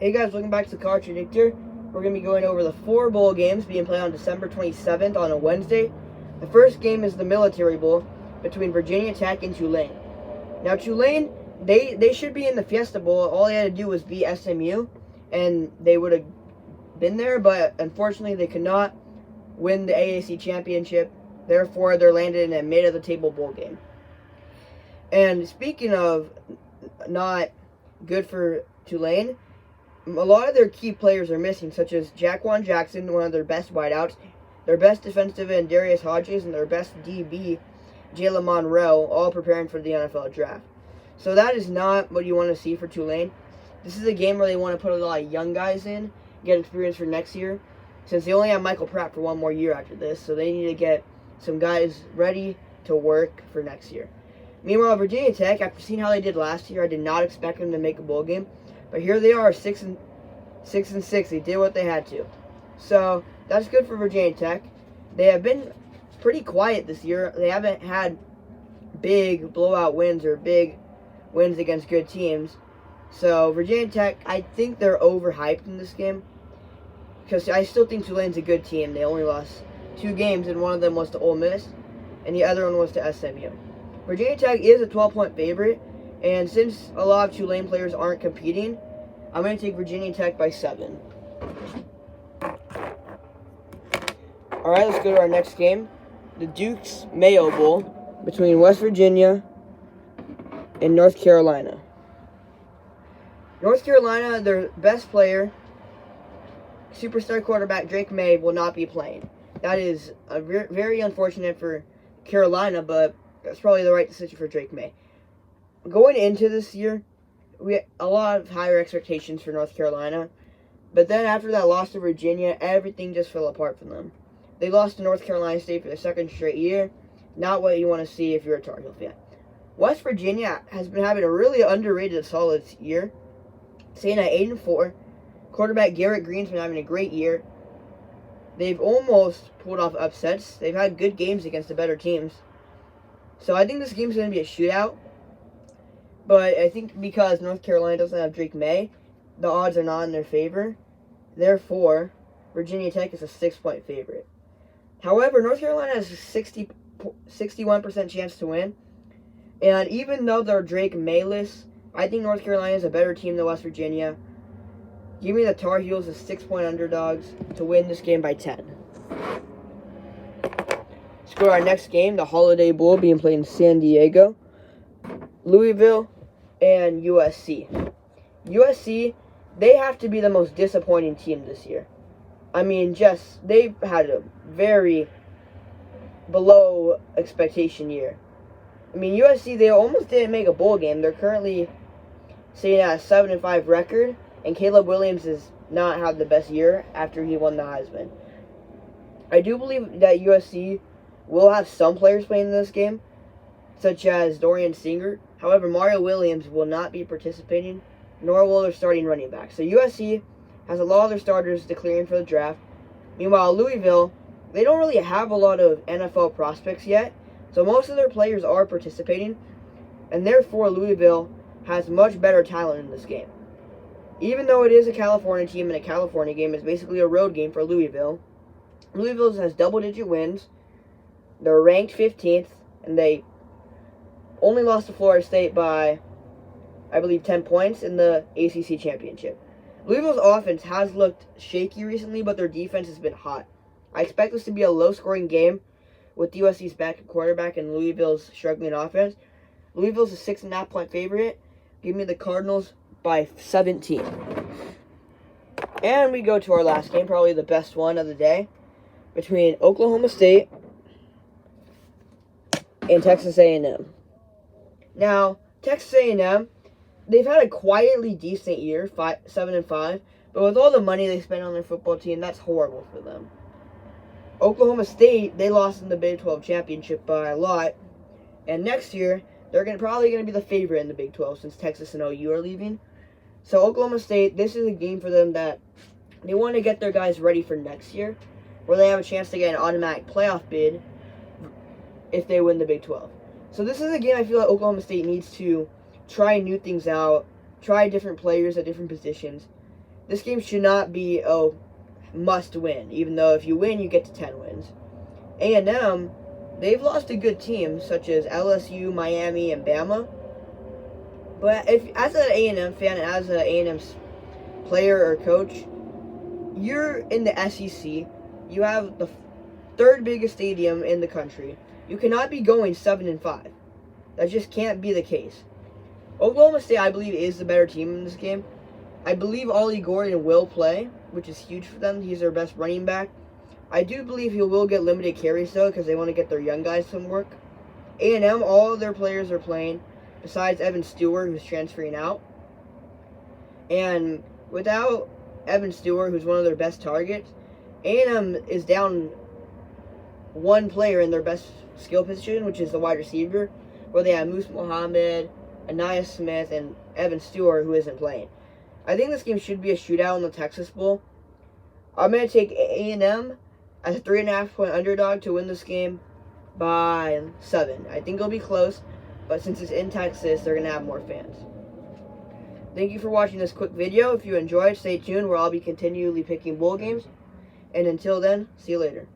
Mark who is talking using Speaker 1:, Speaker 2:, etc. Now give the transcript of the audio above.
Speaker 1: Hey guys, welcome back to the College Predictor. We're going to be going over the 4 bowl games being played on December 27th on a Wednesday. The first game is the Military Bowl between Virginia Tech and Tulane. Now Tulane, they should be in the Fiesta Bowl. All they had to do was beat SMU and they would have been there, but unfortunately they could not win the AAC championship. Therefore, they're landed in a mid-of-the-table bowl game. And speaking of not good for Tulane, a lot of their key players are missing, such as Jaquan Jackson, one of their best wideouts, their best defensive end, Darius Hodges, and their best DB, Jalen Monroe, all preparing for the NFL draft. So that is not what you want to see for Tulane. This is a game where they want to put a lot of young guys in, get experience for next year, since they only have Michael Pratt for one more year after this, so they need to get some guys ready to work for next year. Meanwhile, Virginia Tech, after seeing how they did last year, I did not expect them to make a bowl game. But here they are, 6-6. They did what they had to. So that's good for Virginia Tech. They have been pretty quiet this year. They haven't had big blowout wins or big wins against good teams. So Virginia Tech, I think they're overhyped in this game, because I still think Tulane's a good team. They only lost 2 games, and one of them was to Ole Miss, and the other one was to SMU. Virginia Tech is a 12-point favorite. And since a lot of Tulane players aren't competing, I'm going to take Virginia Tech by 7. Alright, let's go to our next game. The Duke's Mayo Bowl between West Virginia and North Carolina. North Carolina, their best player, superstar quarterback Drake May, will not be playing. That is very unfortunate for Carolina, but that's probably the right decision for Drake May. Going into this year, we had a lot of higher expectations for North Carolina, but then after that loss to Virginia, everything just fell apart for them. They lost to North Carolina State for the 2nd straight year. Not what you want to see if you're a Tar Heel fan. West Virginia has been having a really underrated, solid year, staying at 8-4. Quarterback Garrett Green's been having a great year. They've almost pulled off upsets. They've had good games against the better teams. So I think this game's going to be a shootout. But I think because North Carolina doesn't have Drake May, the odds are not in their favor. Therefore, Virginia Tech is a 6-point favorite. However, North Carolina has a 61% chance to win. And even though they're Drake May-less, I think North Carolina is a better team than West Virginia. Give me the Tar Heels as 6-point underdogs to win this game by 10. Let's go to our next game, the Holiday Bowl being played in San Diego. Louisville and USC. USC, they have to be the most disappointing team this year. I mean, they've had a very below expectation year. I mean, USC, they almost didn't make a bowl game. They're currently sitting at a 7-5 record, and Caleb Williams has not had the best year after he won the Heisman. I do believe that USC will have some players playing in this game, such as Dorian Singer. However, Mario Williams will not be participating, nor will their starting running back. So USC has a lot of their starters declaring for the draft. Meanwhile, Louisville, they don't really have a lot of NFL prospects yet, so most of their players are participating, and therefore Louisville has much better talent in this game. Even though it is a California team and a California game, it's basically a road game for Louisville. Louisville has double-digit wins. They're ranked 15th, and they only lost to Florida State by, I believe, 10 points in the ACC championship. Louisville's offense has looked shaky recently, but their defense has been hot. I expect this to be a low-scoring game with USC's backup quarterback and Louisville's struggling offense. Louisville's a 6.5-point favorite. Give me the Cardinals by 17. And we go to our last game, probably the best one of the day, between Oklahoma State and Texas A&M. Now, Texas A&M, they've had a quietly decent year, 7-5, but with all the money they spent on their football team, that's horrible for them. Oklahoma State, they lost in the Big 12 championship by a lot, and next year, they're probably going to be the favorite in the Big 12 since Texas and OU are leaving. So Oklahoma State, this is a game for them that they want to get their guys ready for next year, where they have a chance to get an automatic playoff bid if they win the Big 12. So this is a game I feel like Oklahoma State needs to try new things out, try different players at different positions, this game should not be a must win, even though if you win, you get to 10 wins. A&M, they've lost to good teams such as LSU, Miami, and Bama. But if, as an A&M fan, as an A&M player or coach, you're in the SEC. You have the third biggest stadium in the country. You cannot be going 7-5. That just can't be the case. Oklahoma State, I believe, is the better team in this game. I believe Ollie Gordon will play, which is huge for them. He's their best running back. I do believe he will get limited carries, though, because they want to get their young guys some work. A&M, all of their players are playing, besides Evan Stewart, who's transferring out. And without Evan Stewart, who's one of their best targets, A&M is down one player in their best skill position, which is the wide receiver, where they have Moose Muhammad, Anaya Smith, and Evan Stewart, who isn't playing. I think this game should be a shootout in the Texas Bowl. I'm going to take A&M as a 3.5-point underdog to win this game by 7. I think it'll be close, but since it's in Texas, they're going to have more fans. Thank you for watching this quick video. If you enjoyed, stay tuned where I'll be continually picking bowl games. And until then, see you later.